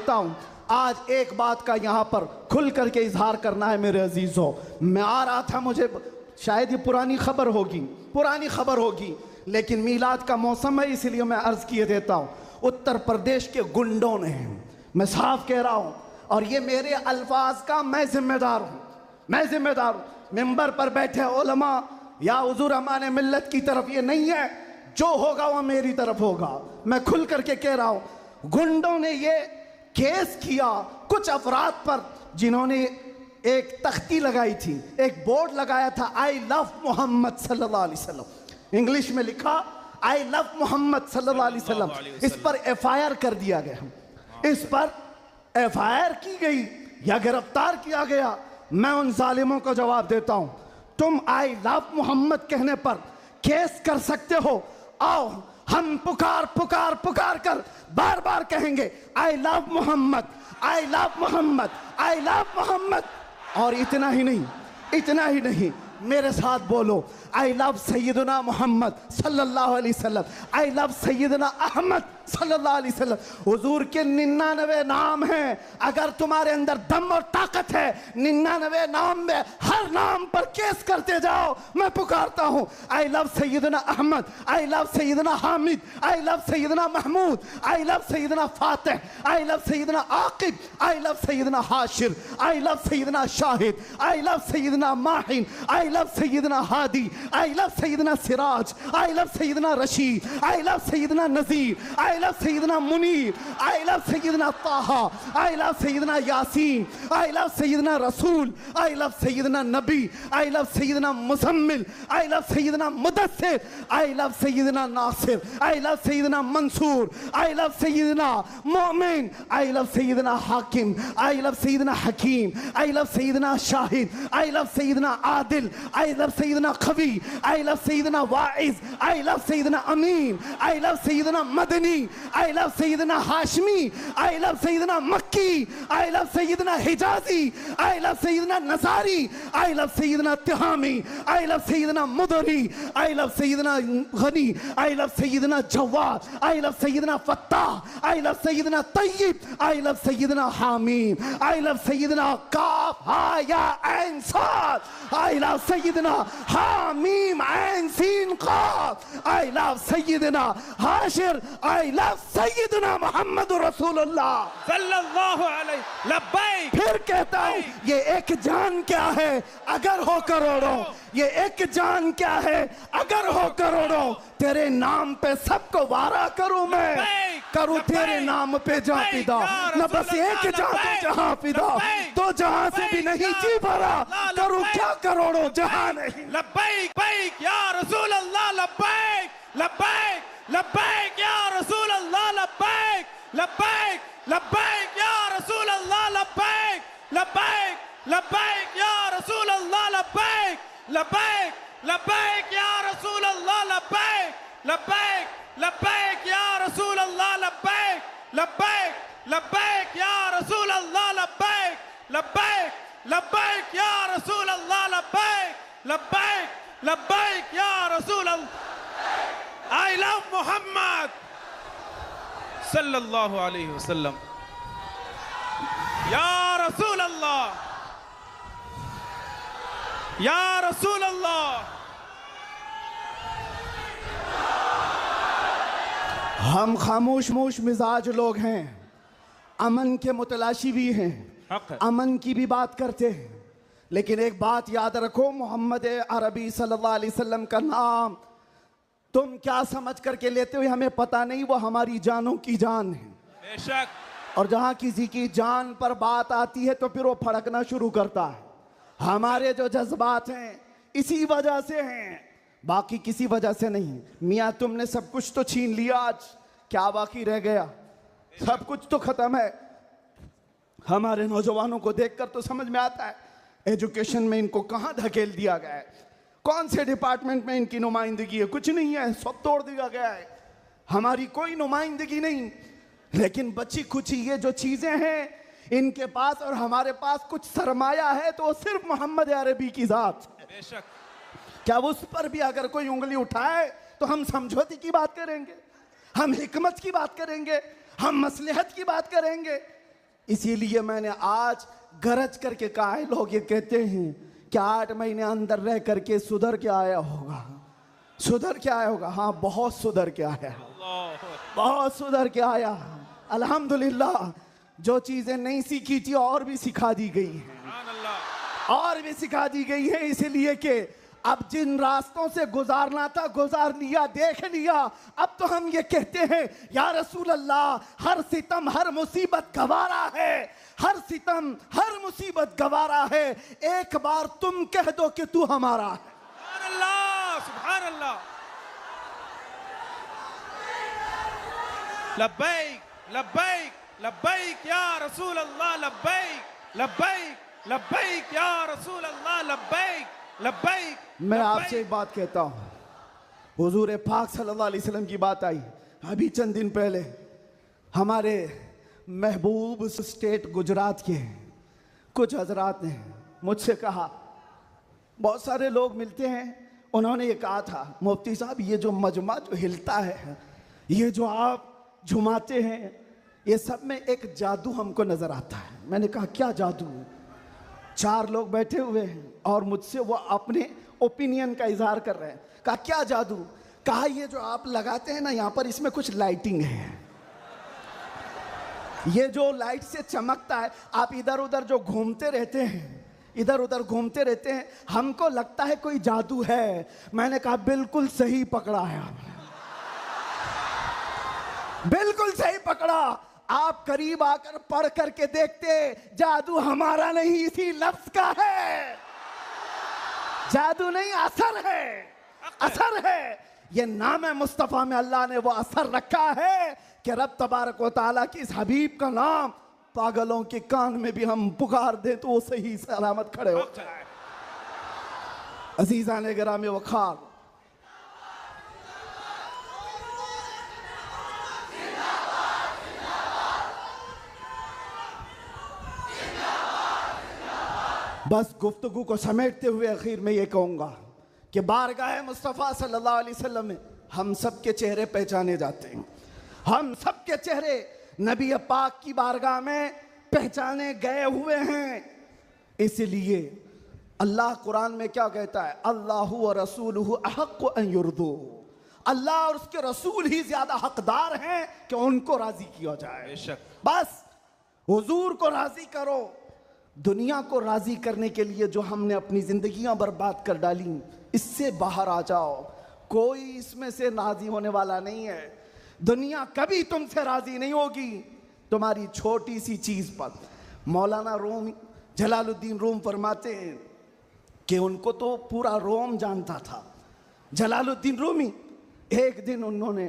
देखता हूँ। आज एक बात का यहाँ पर खुल करके इजहार करना है मेरे अजीज़ों। मैं आ रहा था, मुझे शायद ये पुरानी खबर होगी, लेकिन मीलाद का मौसम है इसलिए मैं अर्ज़ किए देता हूँ। उत्तर प्रदेश के गुंडों ने, मैं साफ कह रहा हूँ, और ये मेरे अल्फाज का मैं जिम्मेदार हूँ। मिंबर पर बैठे उलमा या हुजूर अमान मिल्लत की तरफ ये नहीं है, जो होगा वह मेरी तरफ होगा। मैं खुल करके कह रहा हूँ, गुंडों ने ये केस किया कुछ अफराद पर जिन्होंने एक तख्ती लगाई थी, एक बोर्ड लगाया था, आई लव मोहम्मद सल्लल्लाहु अलैहि वसल्लम, इंग्लिश में लिखा आई लव मोहम्मद सल्लल्लाहु अलैहि वसल्लम। इस पर FIR कर दिया गया, इस पर FIR की गई या गिरफ्तार किया गया। मैं उन जालिमों को जवाब देता हूं, तुम आई लव मोहम्मद कहने पर केस कर सकते हो, आओ हम पुकार कर बार बार कहेंगे I love Muhammad, I love Muhammad, I love Muhammad. और इतना ही नहीं, मेरे साथ बोलो, आई लव सैयदना मोहम्मद सल्लल्लाहु अलैहि वसल्लम, आई लव सैयदना अहमद सल्लल्लाहु अलैहि वसल्लम। हुजूर के 99 नाम हैं, अगर तुम्हारे अंदर दम और ताकत है, 99 नाम में हर नाम पर केस करते जाओ। मैं पुकारता हूँ, I love Sayyidina Ahmad, I love Sayyidina Hamid, I love Sayyidina Mahmood, I love Sayyidina Fatih, I love Sayyidina Aqib, I love Sayyidina Hashir, I love Sayyidina Shahid, I love Sayyidina Mahin, I love Sayyidina Hadi, I love Sayyidina Siraj, I love Sayyidina Rashid, I love Sayyidina Nazir, I love Sayyidina Munir, I love Sayyidina Taha, I love Sayyidina Yasin, I love Sayyidina Rasool, I love Syedna Nabi, I love Sayyidina Muzammil, I love Sayyidina Mudassir, I love Sayyidina Nasir, I love Sayyidina Mansoor, I love Sayyidina Momin, I love Sayyidina Hakim, I love Sayyidina Hakeem, I love Sayyidina Shahid, I love Sayyidina Adil, I love Sayyidina Qawi, I love Sayyidina Waiz, I love Sayyidina Amin, I love Sayyidina Madani, I love Sayyidina Hashmi, I love Sayyidina Makki, I love Sayyidina Hijazi, I love Sayyidina nursery, I love Sayyidina Tihami, I love Sayyidina Mudri, I love Sayyidina Ghani, I love Sayyidina Jawad, I love Sayyidina Fattah, I love Sayyidina Tayyab, I love Sayyidina Hamim, I love Sayyidina काफ हा या ऐन साद, I love Sayyidina Hamim ऐन सीन काफ, I love Sayyidina Hashir, I love Sayyidina Muhammad रसूलुल्लाह सल्लल्लाहु अलैहि लब्बैक। फिर कहता हूं, ये एक जान क्या है अगर हो करोड़ों, ये एक जान क्या है अगर हो करोड़ों, तेरे नाम पे सबको वारा करूं मैं, करूं तेरे नाम पे जहां फिदा, न बस एक जहां जहां फिदा, तो जहां से भी नहीं जी भरा, करूं क्या करोड़ों जहां नहीं। लब्बैक बैक या रसूल अल्लाह, लब्बैक लब्बैक लब्बैक या रसूल अल्लाह, लब्बैक लब्बैक लब्बैक या रसूल अल्लाह, लब्बैक लब्बैक लब्बैक या रसूल अल्लाह, लब्बैक लब्बैक लब्बैक या रसूल अल्लाह, लब्बैक लब्बैक लब्बैक या रसूल अल्लाह, लब्बैक लब्बैक लब्बैक या रसूल अल्लाह, लब्बैक लब्बैक लब्बैक या रसूल अल्लाह, लब्बैक लब्बैक लब्बैक या रसूल अल्लाह। आई लव मोहम्मद सल्लल्लाहु अलैहि वसल्लम या रसूल अल्लाह, या रसूल अल्लाह। हम खामोश मिजाज लोग हैं, अमन के मुतलाशी भी हैं, अमन की भी बात करते हैं, लेकिन एक बात याद रखो, मोहम्मद अरबी सल्लल्लाहु अलैहि वसल्लम का नाम तुम क्या समझ करके लेते हो हमें पता नहीं, वो हमारी जानों की जान है बेशक। और जहां किसी की जान पर बात आती है तो फिर वो फड़कना शुरू करता है। हमारे जो जज्बात हैं इसी वजह से हैं, बाकी किसी वजह से नहीं। मियाँ तुमने सब कुछ तो छीन लिया, आज क्या बाकी रह गया? सब कुछ तो खत्म है। हमारे नौजवानों को देखकर तो समझ में आता है एजुकेशन में इनको कहाँ धकेल दिया गया है, कौन से डिपार्टमेंट में इनकी नुमाइंदगी है, कुछ नहीं है, सब तोड़ दिया गया है, हमारी कोई नुमाइंदगी नहीं। लेकिन बची खुची ये जो चीजें हैं इनके पास और हमारे पास कुछ सरमाया है तो सिर्फ मोहम्मद अरबी की जात। बेशक। क्या उस पर भी अगर कोई उंगली उठाए तो हम समझौते की बात करेंगे, हम हिकमत की बात करेंगे, हम मसलहत की बात करेंगे। इसीलिए मैंने आज गरज करके कहा है। लोग ये कहते हैं कि 8 महीने अंदर रह करके सुधर के आया होगा, सुधर के आया होगा। हाँ, बहुत सुधर के आया, बहुत सुधर के आया। अल्हम्दुलिल्लाह, जो चीजें नहीं सीखी थी और भी सिखा दी गई हैं, और भी सिखा दी गई है। इसलिए कि अब जिन रास्तों से गुजारना था गुजार लिया, देख लिया। अब तो हम ये कहते हैं या रसूल अल्लाह, हर सितम हर मुसीबत गवारा है, हर सितम हर मुसीबत गवारा है। एक बार तुम कह दो कि तू हमारा है। सुभान अल्लाह, सुभान अल्लाह। लब्बैक लब्बैक लब्बैक या रसूल अल्लाह, लब्बैक लब्बैक लब्बैक या रसूल अल्लाह, लब्बैक लब्बैक। मैं आपसे एक बात कहता हूं, हुजूर पाक सल्लल्लाहु अलैहि वसल्लम की बात आई अभी चंद दिन पहले। हमारे महबूब स्टेट गुजरात के कुछ हजरात ने मुझसे कहा, बहुत सारे लोग मिलते हैं, उन्होंने ये कहा था, मुफ्ती साहब ये जो मजमा जो हिलता है, ये जो आप झुमाते हैं, ये सब में एक जादू हमको नजर आता है। मैंने कहा क्या जादू? 4 लोग बैठे हुए हैं और मुझसे वो अपने ओपिनियन का इजहार कर रहे हैं। कहा क्या जादू? कहा ये जो आप लगाते हैं ना यहाँ पर, इसमें कुछ लाइटिंग है, ये जो लाइट से चमकता है, आप इधर उधर जो घूमते रहते हैं, इधर उधर घूमते रहते हैं, हमको लगता है कोई जादू है। मैंने कहा बिल्कुल सही पकड़ा है आपने, बिल्कुल सही पकड़ा। आप करीब आकर पढ़ करके देखते, जादू हमारा नहीं इसी लफ्ज का है। जादू नहीं, असर है, असर है। ये नाम है मुस्तफा में अल्लाह ने वो असर रखा है कि रब तबारक व तआला की इस हबीब का नाम पागलों के कान में भी हम पुकार दें तो वो सही सलामत खड़े हो जाए। अजीजा ने गिरामी वखार, बस गुफ्तगू को समेटते हुए आखिर में ये कहूंगा कि बारगाह मुस्तफ़ा सल्लल्लाहु अलैहि वसल्लम में हम सब के चेहरे पहचाने जाते हैं। हम सब के चेहरे नबी पाक की बारगाह में पहचाने गए हुए हैं। इसलिए अल्लाह कुरान में क्या कहता है? अल्लाहु व रसूलुहु अहक्कु अन युर्दू। अल्लाह और उसके रसूल ही ज्यादा हकदार हैं कि उनको राजी किया जाए। बेशक। बस हुजूर को राजी करो। दुनिया को राजी करने के लिए जो हमने अपनी जिंदगियां बर्बाद कर डाली, इससे बाहर आ जाओ। कोई इसमें से राजी होने वाला नहीं है। दुनिया कभी तुमसे राजी नहीं होगी तुम्हारी छोटी सी चीज पर। मौलाना रूम जलालुद्दीन रूम फरमाते हैं कि उनको तो पूरा रोम जानता था। जलालुद्दीन रूमी, एक दिन उन्होंने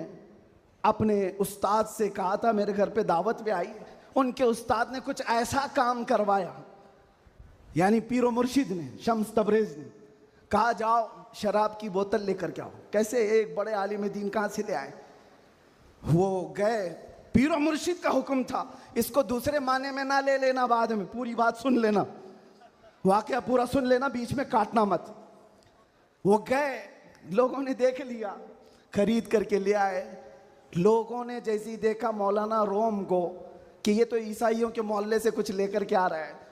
अपने उस्ताद से कहा था, मेरे घर पे दावत पे आई, उनके उस्ताद ने कुछ ऐसा काम करवाया, यानी पीरो मुर्शिद ने, शम्स तबरेज ने कहा जाओ शराब की बोतल लेकर के आओ। कैसे? एक बड़े आलिम दीन कहाँ से ले आए? वो गए, पीरो मुर्शिद का हुक्म था। इसको दूसरे माने में ना ले लेना, बाद में पूरी बात सुन लेना, वाकया पूरा सुन लेना, बीच में काटना मत। वो गए, लोगों ने देख लिया, खरीद करके ले आए। लोगों ने जैसे ही देखा मौलाना रोम को कि ये तो ईसाइयों के मोहल्ले से कुछ लेकर के आ रहा है,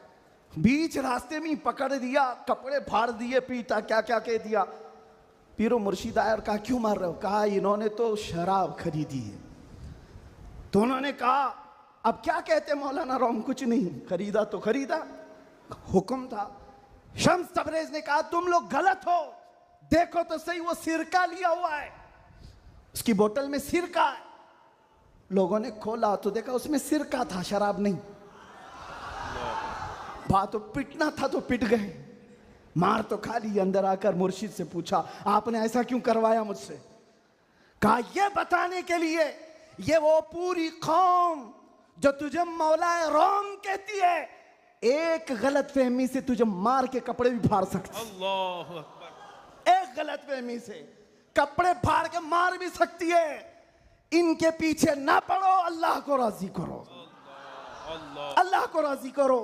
बीच रास्ते में पकड़ दिया, कपड़े फाड़ दिए, पीटा, क्या क्या कह दिया। पीरो मुर्शिद आया और कहा क्यों मार रहे हो? कहा इन्होंने तो शराब खरीदी है। तो उन्होंने कहा अब क्या कहते मौलाना रोम? कुछ नहीं, खरीदा तो खरीदा, हुक्म था। शम्स तबरेज ने कहा तुम लोग गलत हो, देखो तो सही, वो सिरका लिया हुआ है, उसकी बोतल में सिरका है। लोगों ने खोला तो देखा उसमें सिरका था, शराब नहीं। बात तो पिटना था तो पिट गए, मार तो खा ली। अंदर आकर मुर्शिद से पूछा आपने ऐसा क्यों करवाया मुझसे? कहा ये बताने के लिए, ये वो पूरी कौम जो तुझे मौलाए रोम कहती है, एक गलत फहमी से तुझे मार के कपड़े भी फाड़ सकती। अल्लाह अकबर। एक गलत फहमी से कपड़े फाड़ के मार भी सकती है। इनके पीछे ना पड़ो, अल्लाह को राजी करो, अल्लाह को राजी करो।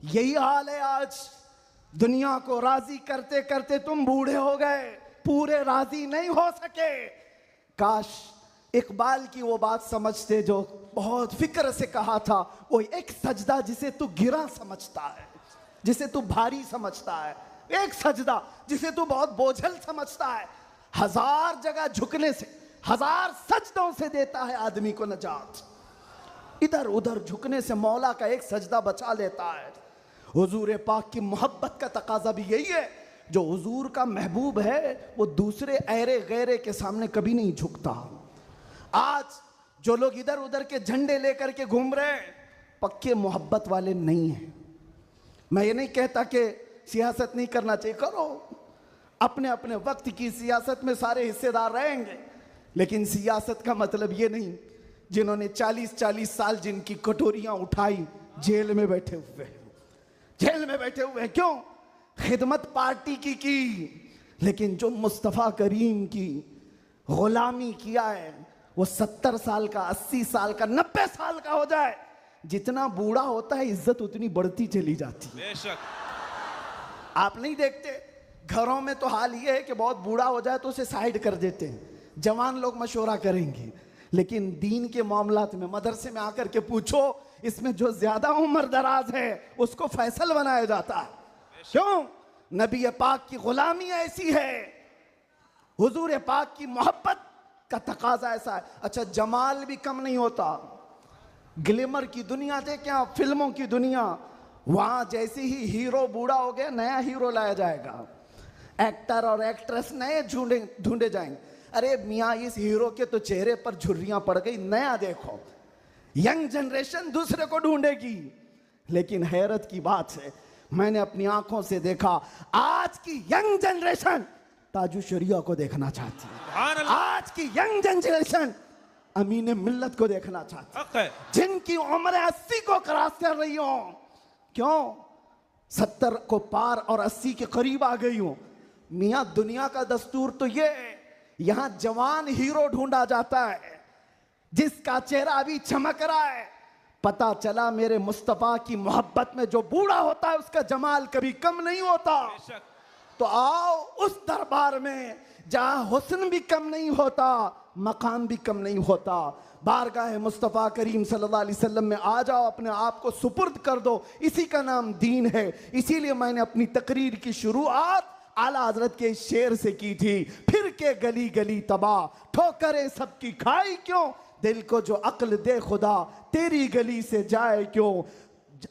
यही हाल है आज। दुनिया को राजी करते करते तुम बूढ़े हो गए, पूरे राजी नहीं हो सके। काश इकबाल की वो बात समझते जो बहुत फिक्र से कहा था, वो एक सजदा जिसे तू गिरा समझता है, जिसे तू भारी समझता है, एक सजदा जिसे तू बहुत बोझल समझता है, 1000 जगह झुकने से, 1000 सजदों से देता है आदमी को नजात। इधर उधर झुकने से मौला का एक सजदा बचा लेता है। हुजूर पाक की मोहब्बत का तकाजा भी यही है, जो हुजूर का महबूब है वो दूसरे ऐरे गैरे के सामने कभी नहीं झुकता। आज जो लोग इधर उधर के झंडे लेकर के घूम रहे हैं, पक्के मोहब्बत वाले नहीं हैं। मैं ये नहीं कहता कि सियासत नहीं करना चाहिए, करो, अपने अपने वक्त की सियासत में सारे हिस्सेदार रहेंगे, लेकिन सियासत का मतलब ये नहीं जिन्होंने 40-40 साल जिनकी कटोरियां उठाई जेल में बैठे हुए, जेल में बैठे हुए। क्यों? खिदमत पार्टी की, लेकिन जो मुस्तफ़ा करीम की गुलामी किया है, वो 70 साल का, 80 साल का, 90 साल का हो जाए, जितना बूढ़ा होता है इज्जत उतनी बढ़ती चली जाती है। बेशक आप नहीं देखते घरों में तो हाल ये है कि बहुत बूढ़ा हो जाए तो उसे साइड कर देते हैं, जवान लोग मशवरा करेंगे, लेकिन दीन के मामलात में मदरसे में आकर के पूछो, इसमें जो ज्यादा उम्र दराज है उसको फैसल बनाया जाता है। क्यों? नबी पाक की गुलामी ऐसी है, हुजूर पाक की मोहब्बत का तकाजा ऐसा है। अच्छा, जमाल भी कम नहीं होता, ग्लैमर की दुनिया देखें आप, फिल्मों की दुनिया, वहां जैसे ही हीरो बूढ़ा हो गया नया हीरो लाया जाएगा, एक्टर और एक्ट्रेस नए ढूंढे जाएंगे। अरे मियाँ, इस हीरो के तो चेहरे पर झुर्रियां पड़ गई, नया देखो। यंग जनरेशन दूसरे को ढूंढेगी। लेकिन हैरत की बात है, मैंने अपनी आंखों से देखा, आज की यंग जनरेशन ताजु शरिया को देखना चाहती है। आज की यंग जनरेशन अमीन मिल्लत को देखना चाहती है, जिनकी उम्र 80 को क्रॉस कर रही हो। क्यों? 70 को पार और 80 के करीब आ गई हूं। मियां, दुनिया का दस्तूर तो ये है, यहां जवान हीरो ढूंढा जाता है जिसका चेहरा अभी चमक रहा है। पता चला मेरे मुस्तफा की मोहब्बत में जो बूढ़ा होता है उसका जमाल कभी कम नहीं होता। तो आओ उस दरबार में जहां हुस्न भी कम नहीं होता, मकाम भी कम नहीं होता। बारगाह मुस्तफ़ा करीम सल्लल्लाहु अलैहि वसल्लम में आ जाओ, अपने आप को सुपुर्द कर दो, इसी का नाम दीन है। इसीलिए मैंने अपनी तकरीर की शुरुआत आला हजरत के शेर से की थी, फिर के गली गली तबाह, ठोकरें सबकी खाई क्यों, दिल को जो अक्ल दे खुदा, तेरी गली से जाए क्यों,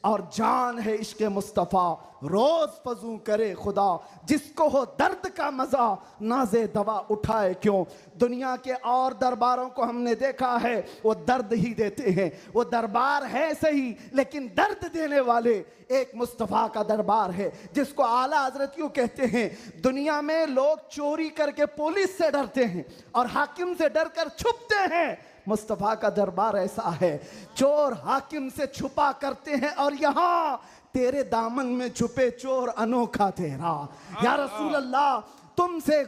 और जान है इश्क मुस्तफ़ा, रोज फजू करे खुदा, जिसको हो दर्द का मजा नाजे दवा उठाए क्यों। दुनिया के और दरबारों को हमने देखा है, वो दर्द ही देते हैं, वो दरबार है सही लेकिन दर्द देने वाले एक मुस्तफ़ा का दरबार है, जिसको आला हजरत क्यों कहते हैं। दुनिया में लोग चोरी करके पुलिस से डरते हैं और हाकिम से डर कर छुपते हैं, मुस्तफ़ा का दरबार ऐसा है, चोर हाकिम से छुपा करते हैं और यहां तेरे दामन में छुपे चोर अनोखा तेरा। या रसूल अल्लाह, तुमसे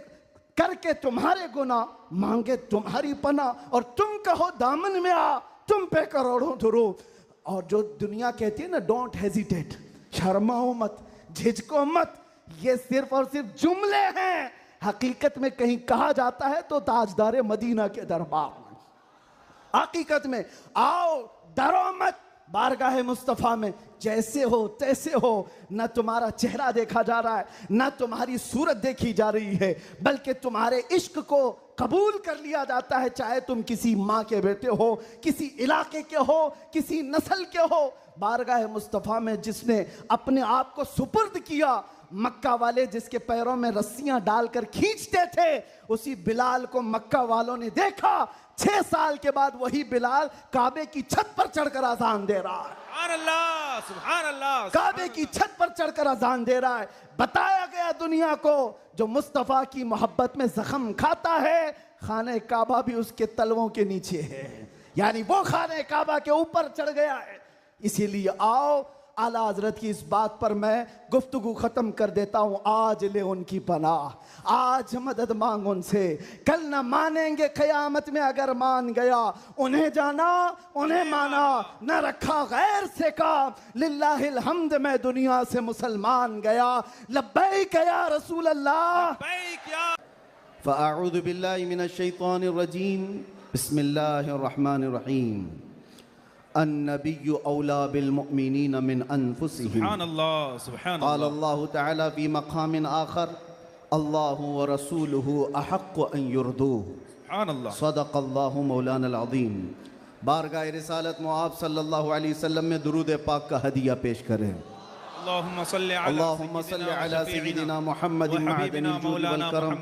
करके तुम्हारे गुनाह, मांगे तुम्हारी पना, और तुम कहो दामन में आ, तुम पे करोड़ों दुरूद। और जो दुनिया कहती है ना, डोंट हेजिटेट, शर्माओ मत, झिझको मत, ये सिर्फ और सिर्फ जुमले हैं। हकीकत में कहीं कहा जाता है तो ताजदार मदीना के दरबार में, हकीकत में आओ, डरो मत, बारगाह मुस्तफ़ा में जैसे हो तैसे हो। न तुम्हारा चेहरा देखा जा रहा है, न तुम्हारी सूरत देखी जा रही है, बल्कि तुम्हारे इश्क को कबूल कर लिया जाता है, चाहे तुम किसी माँ के बेटे हो, किसी इलाके के हो, किसी नस्ल के हो। बारगाह मुस्तफ़ा में जिसने अपने आप को सुपुर्द किया, मक्का वाले जिसके पैरों में रस्सियां डालकर खींचते थे, उसी बिलाल को मक्का वालों ने देखा। 6 साल के बाद वही बिलाल काबे की छत पर चढ़कर अजान दे रहा है। सुभान अल्लाह, सुभान अल्लाह, काबे की छत पर चढ़कर अजान दे रहा है। बताया गया दुनिया को, जो मुस्तफ़ा की मोहब्बत में जख्म खाता है, खाने काबा भी उसके तलवों के नीचे है, यानी वो खाने काबा के ऊपर चढ़ गया है। इसीलिए आओ, आला हजरत की इस बात पर मैं गुफ्तगू खत्म कर देता हूं। आज ले उनकी पनाह, आज मदद मांग उनसे, कल न मानेंगे क़यामत में अगर मान गया। उन्हें जाना उन्हें माना, न रखा गैर से काम, लिल्लाहिल हम्द मैं दुनिया से मुसलमान गया। लब्बैक या रसूल अल्लाह, लब्बैक या। फ़अऊज़ु बिल्लाहि मिनश शैतानिर रजीम, बिस्मिल्लाहिर्रहमानिर्रहीम। अन्नबिय्यु औला बिलमुमिनीन मिन अनफुसिहिम। सुभान अल्लाह, सुभान क़ाल अल्लाह। अल्लाहु तआला फ़ी मक़ामिन आख़र अल्लाहु व रसूलुहु अहक़्क़ु अन युरदूह। सुभान अल्लाह। सदक़ल्लाहु मौलाना अज़ीम। बारगाह रिसालत मुआब सल्लल्लाहु अलैहि वसल्लम में दुरूद पाक का हदिया पेश करें। अल्लाहुम्मा सल्लि अला सय्यिदिना मुहम्मदिन मअदनिल जूद वल करम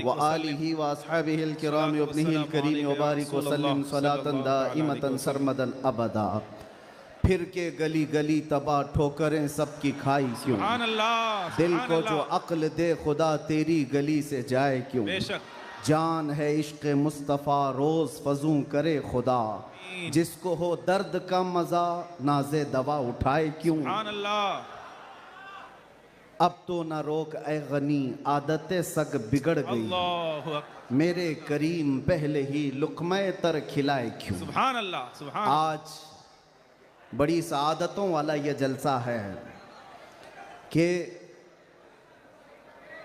व आलिहि व अस्हाबिहिल किराम व इब्निहिल करीम व बारिक व सल्लिम सलातन दाइमतन सरमदन अबदा। फिर के गली गली तबाह ठोकरें सबकी खाई क्यों, सुभान अल्लाह। दिल को जो अक्ल दे खुदा तेरी गली से जाए क्यों। बेशक जान है इश्क मुस्तफ़ा रोज़ फजूं करे खुदा, जिसको हो दर्द का मज़ा नाज़े दवा उठाए क्यों। सुभान अल्लाह। अब तो न रोक ए गनी आदतें सग बिगड़ गई, अल्लाहु अकबर। मेरे करीम पहले ही लुक़्मे तर खिलाए क्यों। सुभान अल्लाह, सुभान। आज बड़ी सआदतों वाला ये जलसा है कि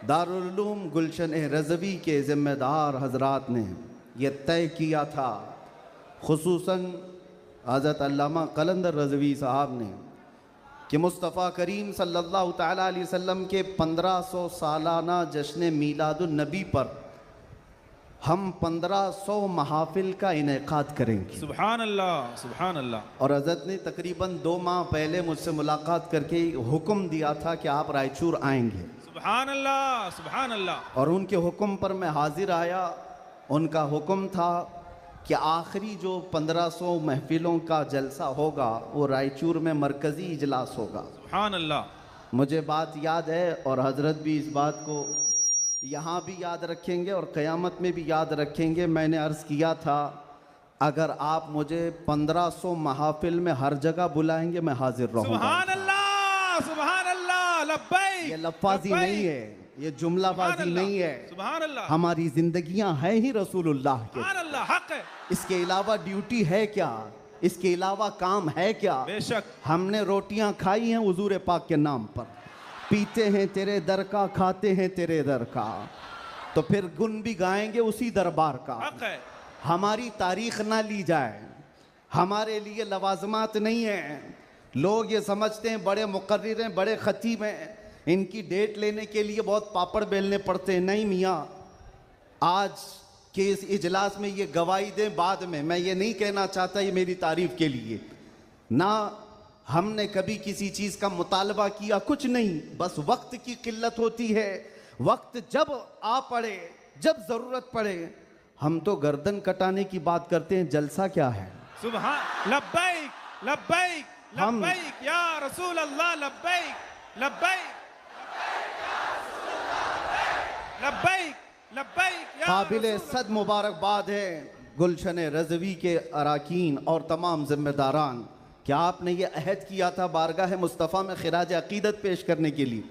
दारुल उलूम गुलशन रज़वी के ज़िम्मेदार हजरात ने यह तय किया था, खुसूसन हज़रत अल्लामा कलंदर रज़वी साहब ने, कि मुस्तफ़ा करीम सल्लल्लाहु तआला अलैहि वसल्लम के 1500 सालाना जश्न मीलादुन नबी पर हम 1500 महाफिल का इनेकाद करेंगे। सुभान अल्लाह, सुभान अल्लाह। और हज़रत ने तकरीबन 2 माह पहले मुझसे मुलाकात करके हुक्म दिया था कि आप रायचूर आएंगे। सुभान अल्लाह, सुभान अल्लाह। और उनके हुक्म पर मैं हाजिर आया। उनका हुक्म था कि आखिरी जो 1500 महफिलों का जलसा होगा वो रायचूर में मरकज़ी इजलास होगा। सुभान अल्लाह। मुझे बात याद है और हज़रत भी इस बात को यहाँ भी याद रखेंगे और क़यामत में भी याद रखेंगे। मैंने अर्ज़ किया था, अगर आप मुझे 1500 महाफिल में हर जगह बुलाएंगे मैं हाजिर रहूँगा। सुभान अल्लाह, सुभान अल्लाह। लब्बैक। ये लफ्ज़ी नहीं है, ये जुमलाबाजी नहीं है। सुभान अल्लाह। हमारी जिंदगियां हैं ही रसूलुल्लाह के। सुभान अल्लाह, हक है। इसके अलावा ड्यूटी है क्या, इसके अलावा काम है क्या। बेशक। हमने रोटियां खाई हैं हुजूर पाक के नाम पर, पीते हैं तेरे दर का, खाते हैं तेरे दर का, तो फिर गुन भी गाएंगे उसी दरबार का। हक है। हमारी तारीख ना ली जाए, हमारे लिए लवाजमात नहीं है। लोग ये समझते हैं बड़े मुकर्रिर हैं, बड़े खतीब हैं, इनकी डेट लेने के लिए बहुत पापड़ बेलने पड़ते हैं। नहीं मियाँ, आज के इस इजलास में ये गवाही दें बाद में। मैं ये नहीं कहना चाहता ये मेरी तारीफ के लिए, ना हमने कभी किसी चीज़ का मुतालबा किया, कुछ नहीं, बस वक्त की किल्लत होती है। वक्त जब आ पड़े, जब ज़रूरत पड़े, हम तो गर्दन कटाने की बात करते हैं, जलसा क्या है। सुभान। लब्बैक, लब्बैक, लब्बैक या रसूल अल्लाह। लब्बैक, लब्बैक, लब्बैक, लब्बैक। काबिल सद मुबारकबाद है गुलशन रज़वी के अराकीन और तमाम जिम्मेदारान कि आपने ये अहद किया था बारगाह मुस्तफ़ा में खिराज अक़ीदत पेश करने के लिए।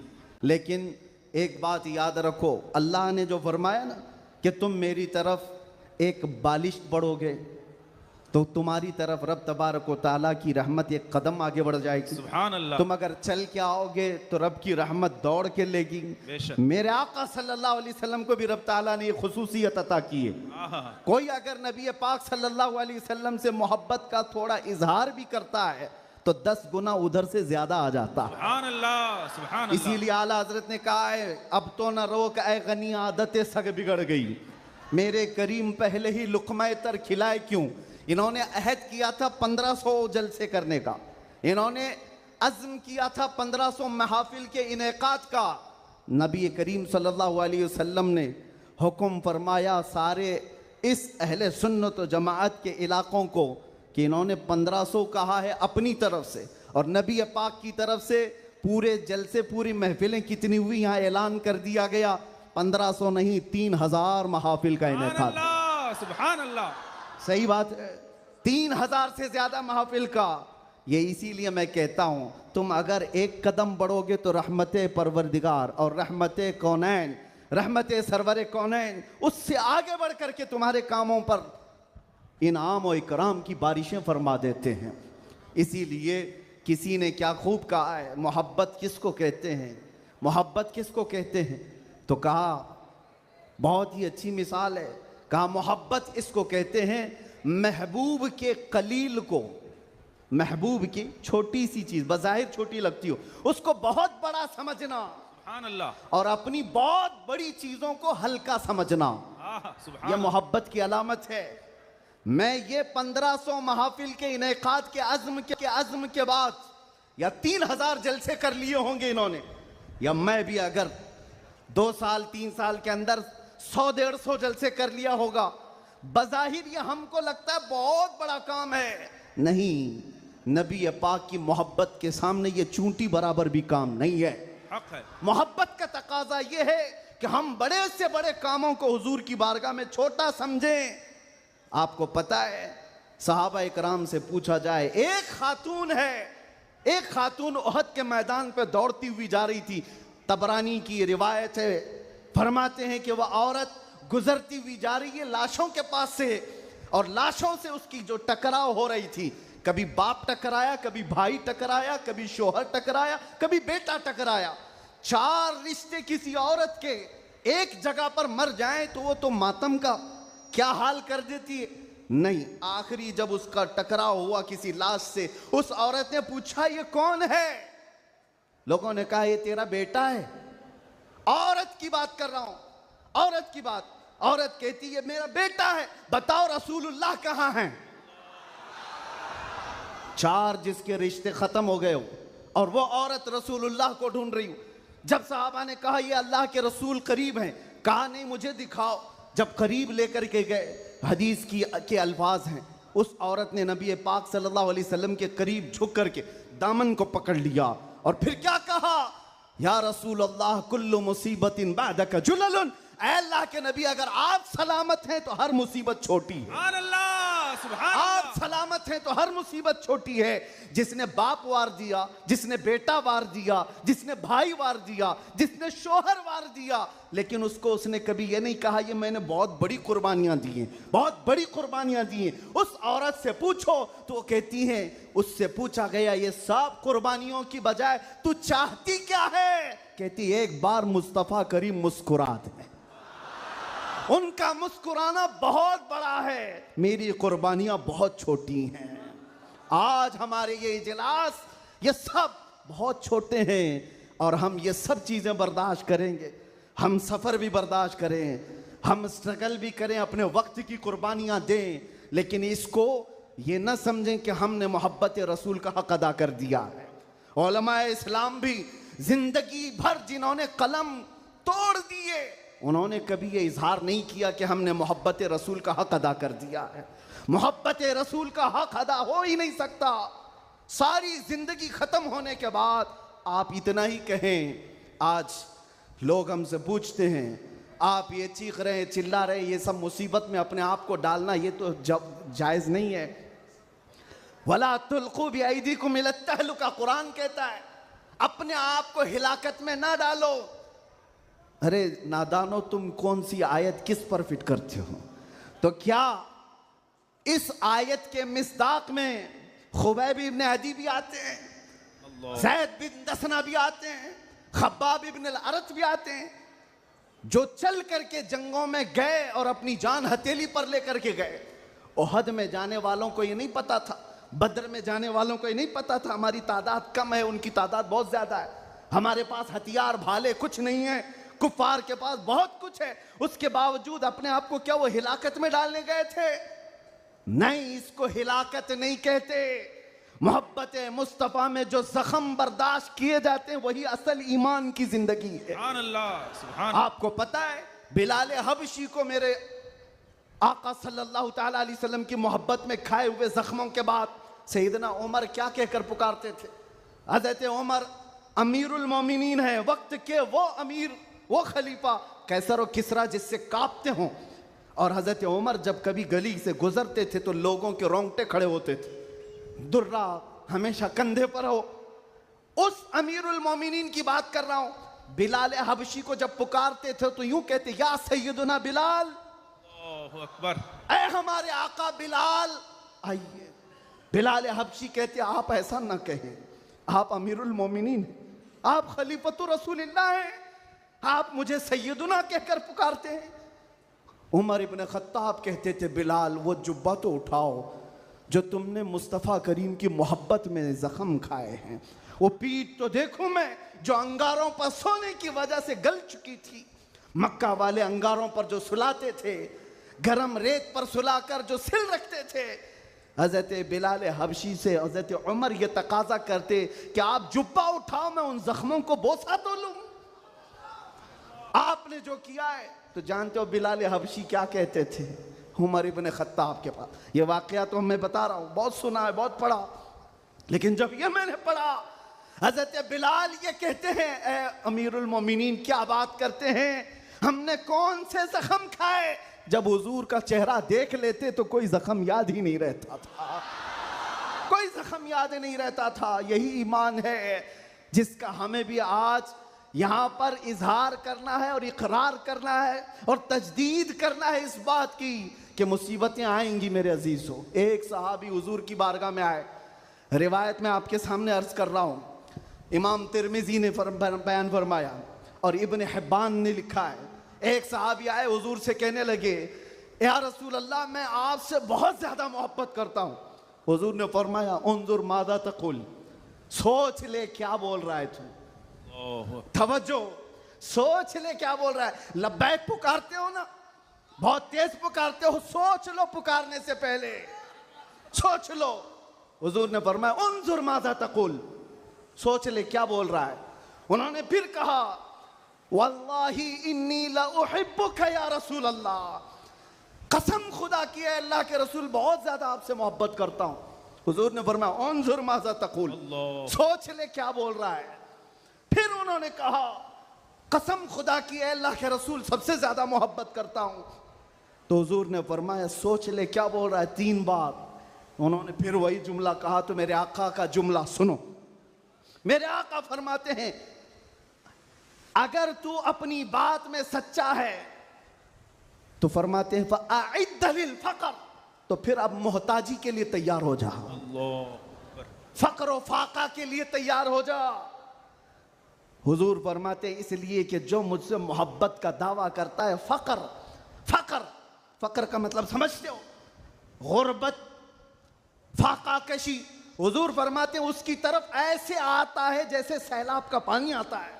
लेकिन एक बात याद रखो, अल्लाह ने जो फरमाया ना कि तुम मेरी तरफ एक बालिश बढ़ोगे तो तुम्हारी तरफ रब तबारक व तआला की रहमत एक कदम आगे बढ़ जाएगी। सुभान अल्लाह। तुम अगर चल के आओगे तो रब की रहमत दौड़ के लेगी। बेशक। मेरे आका सल्लल्लाहु अलैहि वसल्लम को भी रब ताला ने ये खुसूसियत अता की है। कोई अगर नबी पाक सल्लल्लाहु अलैहि वसल्लम से मोहब्बत का थोड़ा इजहार भी करता है तो 10 गुना उधर से ज्यादा आ जाता है। सुभान अल्लाह, सुभान अल्लाह। इसीलिए आला हजरत ने कहा है, अब तो न रोक ऐ गनी आदतें सग बिगड़ गई, मेरे करीम पहले ही लुक़्मा तर खिलाए क्यों। इन्होंने अहद किया था 1500 जलसे करने का, इन्होंने अज़्म किया था 1500 महफिल के इनेकाद का। नबी करीम सल्लल्लाहु अलैहि वसल्लम ने हुक्म फरमाया सारे इस अहले सुन्नत व जमाअत के इलाकों को कि इन्होंने 1500 कहा है अपनी तरफ से, और नबी पाक की तरफ से पूरे जलसे पूरी महफिलें कितनी हुई यहाँ ऐलान कर दिया गया। 1500 नहीं 3000 महाफिल का इनेकाद। सुभान अल्लाह। सही बात है, 3000 से ज्यादा महफिल का। ये इसीलिए मैं कहता हूँ तुम अगर एक कदम बढ़ोगे तो रहमत परवरदिगार और रहमत कौनैन, रहमत सरवर कौनैन उससे आगे बढ़ करके तुम्हारे कामों पर इनाम और इकराम की बारिशें फरमा देते हैं। इसीलिए किसी ने क्या खूब कहा है, मोहब्बत किसको कहते हैं, मोहब्बत किसको कहते हैं, तो कहा बहुत ही अच्छी मिसाल है, कहा मोहब्बत इसको कहते हैं महबूब के कलील को, महबूब की छोटी सी चीज बज़ाहिर छोटी लगती हो उसको बहुत बड़ा समझना, सुभान अल्लाह, और अपनी बहुत बड़ी चीजों को हल्का समझना, सुभान यह मोहब्बत की अलामत है। मैं ये 1500 महफिल के इनेकाद के अज़्म के बाद या 3000 जलसे कर लिए होंगे इन्होंने, या मैं भी अगर 2 साल 3 साल के अंदर 100-150 जलसे कर लिया होगा, बज़ाहिर ये हमको लगता है बहुत बड़ा काम है। नहीं, नबी पाक की मोहब्बत के सामने ये चूंटी बराबर भी काम नहीं है। हक है। मोहब्बत का तकाजा ये है कि हम बड़े से बड़े कामों को हुजूर की बारगाह में छोटा समझें। आपको पता है सहाबा इकराम से पूछा जाए, एक खातून उहद के मैदान पे दौड़ती हुई जा रही थी, तबरानी की रिवायत है, फरमाते हैं कि वह औरत गुजरती हुई जा रही है लाशों के पास से, और लाशों से उसकी जो टकराव हो रही थी, कभी बाप टकराया, कभी भाई टकराया, कभी शोहर टकराया, कभी बेटा टकराया। 4 रिश्ते किसी औरत के एक जगह पर मर जाएं तो वो तो मातम का क्या हाल कर देती है। नहीं, आखिरी जब उसका टकराव हुआ किसी लाश से, उस औरत ने पूछा ये कौन है? लोगों ने कहा ये तेरा बेटा है। औरत की बात कर रहा हूं, औरत की बात। औरत कहती है मेरा बेटा है, बताओ रसूलुल्लाह कहां हैं? 4 जिसके रिश्ते खत्म हो गए हो और वो औरत रसूलुल्लाह को ढूंढ रही हो। जब साहबा ने कहा ये अल्लाह के रसूल करीब हैं, कहा नहीं मुझे दिखाओ। जब करीब लेकर के गए, हदीस के अल्फाज हैं, उस औरत ने नबी पाक सल्लल्लाहु अलैहि वसल्लम के करीब झुक करके दामन को पकड़ लिया और फिर क्या कहा, या रसूल अल्लाह कुल्लु मुसीबतिन बादका जुललुन, ऐ अल्लाह के नबी अगर आप सलामत हैं तो हर मुसीबत छोटी है। सुभान अल्लाह, सुभान आप अल्लाह। सलामत हैं तो हर मुसीबत छोटी है। जिसने बाप वार दिया, जिसने बेटा वार दिया, जिसने भाई वार दिया, जिसने शोहर वार दिया, लेकिन उसको उसने कभी ये नहीं कहा ये मैंने बहुत बड़ी कुर्बानियां दी हैं, बहुत बड़ी कुर्बानियां दी हैं। उस औरत से पूछो तो वो कहती है, उससे पूछा गया ये सब कुर्बानियों की बजाय तू चाहती क्या है? कहती एक बार मुस्तफा करीम मुस्कुरा दे। उनका मुस्कुराना बहुत बड़ा है, मेरी कुर्बानियां बहुत छोटी हैं। आज हमारे ये इजलास ये सब बहुत छोटे हैं और हम ये सब चीजें बर्दाश्त करेंगे। हम सफर भी बर्दाश्त करें, हम स्ट्रगल भी करें, अपने वक्त की कुर्बानियां दें, लेकिन इसको ये ना समझें कि हमने मोहब्बत रसूल का हक अदा कर दिया है। उलमाए इस्लाम भी जिंदगी भर जिन्होंने कलम तोड़ दिए, उन्होंने कभी ये इजहार नहीं किया कि हमने मोहब्बत रसूल का हक अदा कर दिया है। मोहब्बत रसूल का हक अदा हो ही नहीं सकता। सारी जिंदगी खत्म होने के बाद आप इतना ही कहें। आज लोग हमसे पूछते हैं, आप ये चीख रहे हैं, चिल्ला रहे हैं, ये सब मुसीबत में अपने आप को डालना ये तो जायज़ नहीं है। वला तुल्कू बिअयदीकुम इला तहलुका, कुरान कहता है अपने आप को हिलाकत में ना डालो। अरे नादानो, तुम कौन सी आयत किस पर फिट करते हो? तो क्या इस आयत के मिस्दाक में खुबैब इब्न अदी भी आते हैं, ज़ैद बिन दसना भी आते हैं, खब्बाब इब्न अल-अरत भी आते हैं, जो चल करके जंगों में गए और अपनी जान हथेली पर लेकर के गए। ओहद में जाने वालों को ये नहीं पता था, बद्र में जाने वालों को ये नहीं पता था हमारी तादाद कम है, उनकी तादाद बहुत ज्यादा है, हमारे पास हथियार भाले कुछ नहीं है, कुफार के पास बहुत कुछ है। उसके बावजूद अपने आप को क्या वो हिलाकत में डालने गए थे? नहीं, इसको हिलाकत नहीं कहते। मोहब्बत मुस्तफ़ा में जो जख्म बर्दाश्त किए जाते हैं वही असल ईमान की जिंदगी है। सुभान अल्लाह, सुभान। आपको पता है बिलाल हबशी को मेरे आका सल्लल्लाहु ताला अलैहि वसल्लम की मोहब्बत में खाए हुए जख्मों के बाद सैयदना उमर क्या कहकर पुकारते थे? हज़रत उमर अमीरुल मोमिनीन है, वक्त के वो अमीर, वो खलीफा, कैसर और किसरा जिससे कांपते हों। और हज़रत उमर जब कभी गली से गुजरते थे तो लोगों के रोंगटे खड़े होते थे, दुर्रा हमेशा कंधे पर हो। उस अमीरुल मोमिनीन की बात कर रहा हूं। बिलाल हबशी को जब पुकारते थे तो यूं कहते, या सैयदुना बिलाल, अल्लाहु अकबर, ऐ हमारे आका बिलाल आइए। बिलाल हबशी कहते, आप ऐसा ना कहें, आप अमीरुल मोमिनीन हैं, आप खलीफतुर रसूलिल्लाह हैं, आप मुझे सैयदुना कहकर पुकारते हैं। उमर इब्न खत्ताब कहते थे, बिलाल वो जुब्बा तो उठाओ जो तुमने मुस्तफ़ा करीम की मोहब्बत में ज़ख्म खाए हैं, वो पीठ तो देखूं मैं जो अंगारों पर सोने की वजह से गल चुकी थी। मक्का वाले अंगारों पर जो सुलाते थे, गरम रेत पर सुलाकर जो सिल रखते थे। हज़रत बिलाल हबशी से हज़रत उमर ये तकाजा करते कि आप जुब्बा उठाओ, मैं उन जख्मों को बोसा तो लूं। आपने जो किया है तो जानते हो बिलाल हबशी क्या कहते थे उमर इब्न खत्ताब के पास। ये वाकया तो मैं बता रहा हूँ, बहुत सुना है, बहुत पढ़ा, लेकिन जब ये मैंने पढ़ा, हज़रत बिलाल ये कहते हैं, ए अमीरुल मोमिनीन क्या बात करते हैं, हमने कौन से जख्म खाए। जब हुजूर का चेहरा देख लेते तो कोई जख्म याद ही नहीं रहता था, कोई जख्म याद नहीं रहता था। यही ईमान है जिसका हमें भी आज यहाँ पर इजहार करना है और इकरार करना है और तजदीद करना है इस बात की कि मुसीबतें आएंगी मेरे अजीज हो। एक सहाबी हुजूर की बारगाह में आए, रिवायत में आपके सामने अर्ज कर रहा हूँ, इमाम तिरमिजी ने बयान फरमाया और इब्न हिब्बान ने लिखा है। एक सहाबी आए, हुजूर से कहने लगे, या रसूल अल्लाह मैं आपसे बहुत ज्यादा मोहब्बत करता हूँ। हुजूर ने फरमाया, उन्जुर मादा तकुल, सोच ले क्या बोल रहा है तू, तवज्जो, सोच ले क्या बोल रहा है। लब्बैक पुकारते हो ना, बहुत तेज पुकारते हो, सोच लो पुकारने से पहले, सोच लो। हुजूर ने फरमाया, उन्जुर मादा तकुल, सोच ले क्या बोल रहा है। उन्होंने फिर कहा, वल्लाही इन्नी ला उहिब्बुका या रसूल अल्लाह, कसम खुदा की है अल्लाह के रसूल बहुत ज्यादा आपसे मोहब्बत करता हूं। हुजूर ने फरमाया, उन्जुर माजा तकुल, सोच ले क्या बोल रहा है। फिर उन्होंने कहा, कसम खुदा की है अल्लाह के रसूल सबसे ज्यादा मोहब्बत करता हूं। तो हुजूर ने फरमाया, सोच ले क्या बोल रहा है, 3 बार। उन्होंने फिर वही जुमला कहा। तो मेरे आका का जुमला सुनो, मेरे आका फरमाते हैं, अगर तू अपनी बात में सच्चा है तो फरमाते हैं फ़अइद्द लिल फ़क़र, तो फिर अब मोहताजी के लिए तैयार हो जा, फक्र व फाका के लिए तैयार हो जा। हुजूर फरमाते हैं, इसलिए कि जो मुझसे मोहब्बत का दावा करता है, फक्र, फक्र, फक्र का मतलब समझते हो, गुर्बत, फाका कशी। हुजूर फरमाते हैं उसकी तरफ ऐसे आता है जैसे सैलाब का पानी आता है।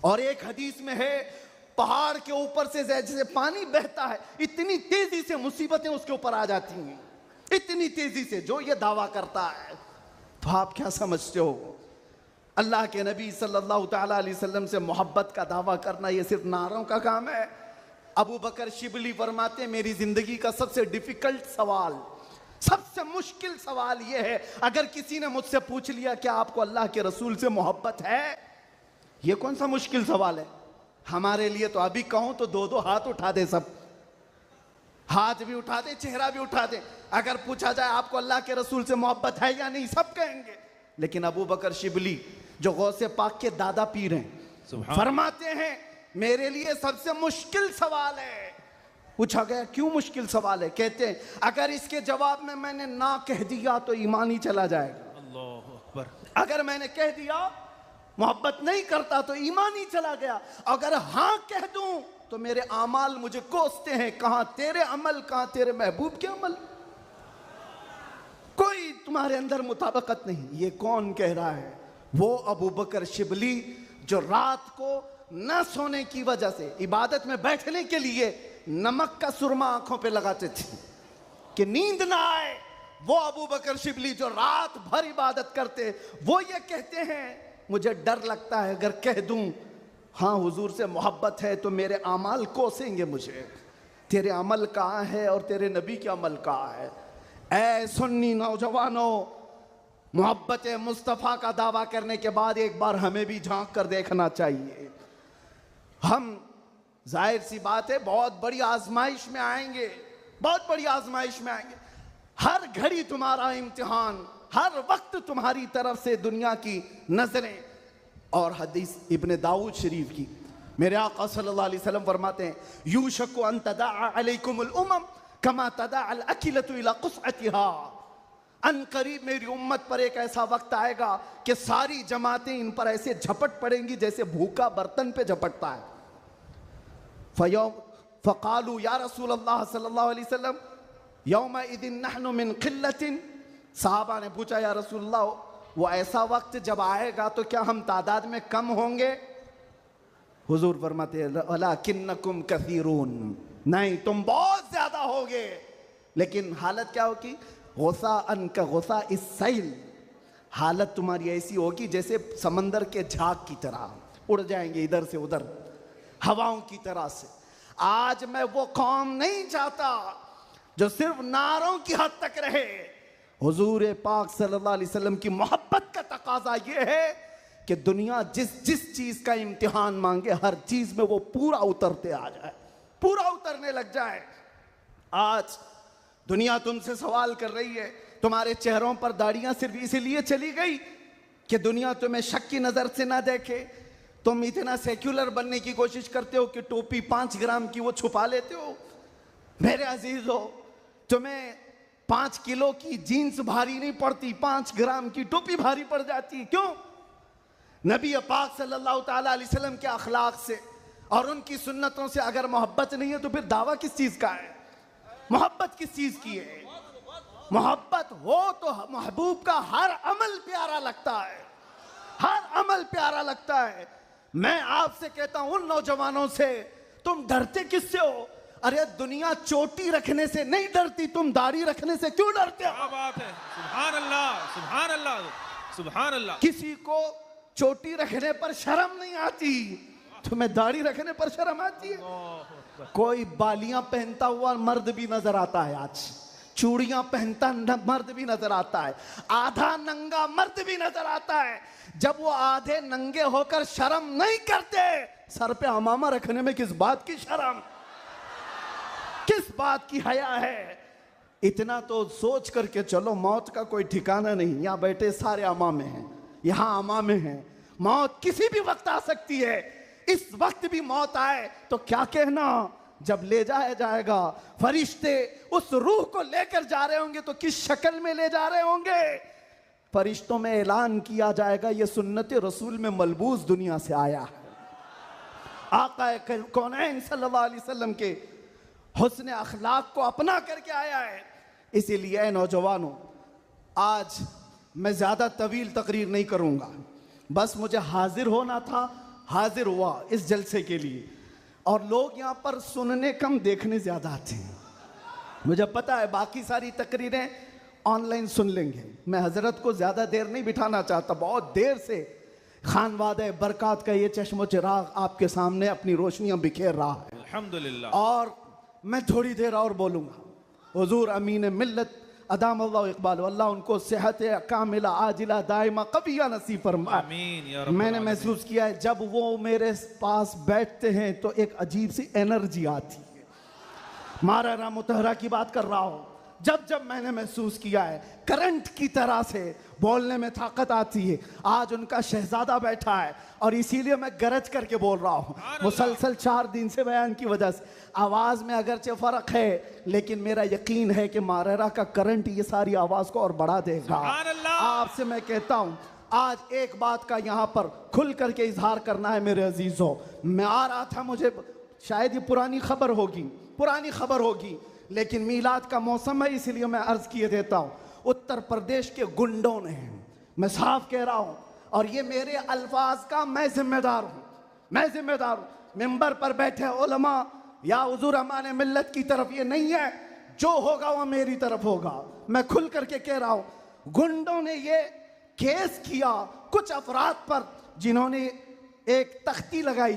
और एक हदीस में है, पहाड़ के ऊपर से जैसे पानी बहता है, इतनी तेजी से मुसीबतें उसके ऊपर आ जाती हैं, इतनी तेजी से, जो ये दावा करता है। तो आप क्या समझते हो, अल्लाह के नबी सल्लल्लाहु तआला अलैहि वसल्लम से मोहब्बत का दावा करना ये सिर्फ नारों का काम है। अबू बकर शिबली फरमाते, मेरी जिंदगी का सबसे डिफिकल्ट सवाल, सबसे मुश्किल सवाल ये है, अगर किसी ने मुझसे पूछ लिया कि आपको अल्लाह के रसूल से मोहब्बत है, ये कौन सा मुश्किल सवाल है हमारे लिए। तो अभी कहूं तो 2-2 हाथ उठा दे, सब हाथ भी उठा दे, चेहरा भी उठा दे। अगर पूछा जाए आपको अल्लाह के रसूल से मोहब्बत है या नहीं, सब कहेंगे। लेकिन अबू बकर शिबली जो गौसे पाक के दादा पीर हैं, फरमाते हैं मेरे लिए सबसे मुश्किल सवाल है। पूछा गया क्यों मुश्किल सवाल है, कहते हैं अगर इसके जवाब में मैंने ना कह दिया तो ईमान ही चला जाएगा। अल्लाह अकबर। अगर मैंने कह दिया मोहब्बत नहीं करता तो ईमान ही चला गया, अगर हाँ कह दूं तो मेरे आमाल मुझे कोसते हैं, कहां तेरे अमल, कहां तेरे महबूब के अमल, कोई तुम्हारे अंदर मुताबिकत नहीं। ये कौन कह रहा है, वो अबू बकर शिबली जो रात को न सोने की वजह से इबादत में बैठने के लिए नमक का सुरमा आंखों पे लगाते थे कि नींद ना आए। वो अबू बकर शिबली जो रात भर इबादत करते, वो ये कहते हैं मुझे डर लगता है अगर कह दूं हाँ हुजूर से मोहब्बत है तो मेरे अमाल कोसेंगे मुझे, तेरे अमल कहाँ है और तेरे नबी के अमल कहाँ है। ऐ सुन्नी नौजवानों, मोहब्बत मुस्तफ़ा का दावा करने के बाद एक बार हमें भी झांक कर देखना चाहिए। हम जाहिर सी बात है बहुत बड़ी आजमाइश में आएंगे, बहुत बड़ी आजमाइश में आएंगे। हर घड़ी तुम्हारा इम्तिहान, हर वक्त तुम्हारी तरफ से दुनिया की नजरें। और हदीस इब्ने दाऊद शरीफ की मेरे आका सल्लल्लाहु अलैहि वसल्लम फरमाते हैं, यूशकु अन तदाअ अलैकुमुल उमम कमा तदाअल अकिलतु इला क़ुस्अतिहा। अन करीब मेरी उम्मत पर एक ऐसा वक्त आएगा कि सारी जमातें इन पर ऐसे झपट पड़ेंगी जैसे भूखा बर्तन पे झपटता है। फ़क़ालू या रसूल अल्लाह सल्लल्लाहु अलैहि वसल्लम यौमइज़िन नहनु मिन क़िल्लतिन। साहबा ने पूछा या रसूल अल्लाह, वो ऐसा वक्त जब आएगा तो क्या हम तादाद में कम होंगे? हुजूर फरमाते हैं वलाकिन्नकुम कसीरून, नहीं तुम बहुत ज्यादा होगे, लेकिन हालत क्या होगी? गुस्सा अनका गुस्सा इस सैल, हालत तुम्हारी ऐसी होगी जैसे समंदर के झाग की तरह, उड़ जाएंगे इधर से उधर हवाओं की तरह से। आज मैं वो कौम नहीं चाहता जो सिर्फ नारों की हद तक रहे। हुजूर पाक सल्लल्लाहु अलैहि वसल्लम की मोहब्बत का तकाजा ये है कि दुनिया जिस जिस चीज का इम्तिहान मांगे हर चीज में वो पूरा उतरते आ जाए, पूरा उतरने लग जाए। आज दुनिया तुमसे सवाल कर रही है, तुम्हारे चेहरों पर दाढ़ियां सिर्फ इसीलिए चली गई कि दुनिया तुम्हें शक की नजर से ना देखे। तुम इतना सेक्युलर बनने की कोशिश करते हो कि टोपी 5 ग्राम की वो छुपा लेते हो। मेरे अजीजों, तुम्हें 5 किलो की जीन्स भारी नहीं पड़ती, 5 ग्राम की टोपी भारी पड़ जाती है। क्यों? नबी पाक सल्लल्लाहु ताला अलैहि वसल्लम के अखलाक से और उनकी सुन्नतों से अगर मोहब्बत नहीं है तो फिर दावा किस चीज का है? मोहब्बत किस चीज की है? मोहब्बत हो तो महबूब का हर अमल प्यारा लगता है, हर अमल प्यारा लगता है। मैं आपसे कहता हूं उन नौजवानों से, तुम डरते किससे हो? अरे दुनिया चोटी रखने से नहीं डरती, तुम दाढ़ी रखने से क्यों डरते हो? क्या बात है, सुभान अल्लाह, सुभान अल्लाह, सुभान अल्लाह। किसी को चोटी रखने पर शर्म नहीं आती, तुम्हें दाढ़ी रखने पर शर्म आती है? कोई बालियां पहनता हुआ मर्द भी नजर आता है, आज चूड़ियां पहनता मर्द भी नजर आता है, आधा नंगा मर्द भी नजर आता है। जब वो आधे नंगे होकर शर्म नहीं करते, सर पे अमामा रखने में किस बात की शर्म, किस बात की हया है? इतना तो सोच करके चलो, मौत का कोई ठिकाना नहीं। यहाँ बैठे सारे अमामे हैं, यहाँ अमामे हैं, मौत किसी भी वक्त आ सकती है। इस वक्त भी मौत आए तो क्या कहना, जब ले जाया जाएगा फरिश्ते उस रूह को लेकर जा रहे होंगे तो किस शक्ल में ले जा रहे होंगे? फरिश्तों में ऐलान किया जाएगा ये सुन्नत रसूल में मलबूस दुनिया से आया है, आका कौनैन सल्लल्लाहु अलैहि वसल्लम के हुस्न अखलाक को अपना करके आया है। इसीलिए नौजवानों, आज मैं ज्यादा तवील तकरीर नहीं करूंगा, बस मुझे हाजिर होना था, हाजिर हुआ इस जलसे के लिए। और लोग यहाँ पर सुनने कम, देखने ज्यादा आते हैं। मुझे पता है बाकी सारी तकरीरें ऑनलाइन सुन लेंगे। मैं हजरत को ज्यादा देर नहीं बिठाना चाहता, बहुत देर से खानवादे बरकात का ये चश्मो चिराग आपके सामने अपनी रोशनियां बिखेर रहा है, अल्हम्दुलिल्लाह। और मैं थोड़ी देर और बोलूंगा। हुजूर अमीन मिल्लत अदाम अल्लाह इकबाल, अल्लाह उनको सेहत कामिला आजिला दाइमा कबिया नसीब फरमाए। आमीन या रब्बल मैंने आलमीन। महसूस किया है जब वो मेरे पास बैठते हैं तो एक अजीब सी एनर्जी आती है। मारा मुतहरा की बात कर रहा हूं, जब जब मैंने महसूस किया है करंट की तरह से बोलने में ताकत आती है। आज उनका शहजादा बैठा है और इसीलिए मैं गरज करके बोल रहा हूँ। मुसलसल 4 दिन से बयान की वजह से आवाज में अगरचे फर्क है, लेकिन मेरा यकीन है कि मारेरा का करंट ये सारी आवाज को और बढ़ा देगा। आपसे मैं कहता हूँ आज एक बात का यहाँ पर खुल करके इजहार करना है मेरे अजीजों। मैं आ रहा था, मुझे शायद ये पुरानी खबर होगी, लेकिन मीलाद का मौसम है इसलिए मैं अर्ज किए देता हूँ। उत्तर प्रदेश के गुंडों ने, मैं साफ कह रहा हूँ, और ये मेरे अल्फाज का मैं जिम्मेदार हूँ। मिंबर पर बैठे उलमा या हुजूर अमाने मिल्लत की तरफ ये नहीं है, जो होगा वह मेरी तरफ होगा। मैं खुल करके कह रहा हूँ, गुंडों ने ये केस किया कुछ अफराद पर जिन्होंने एक तख्ती लगाई।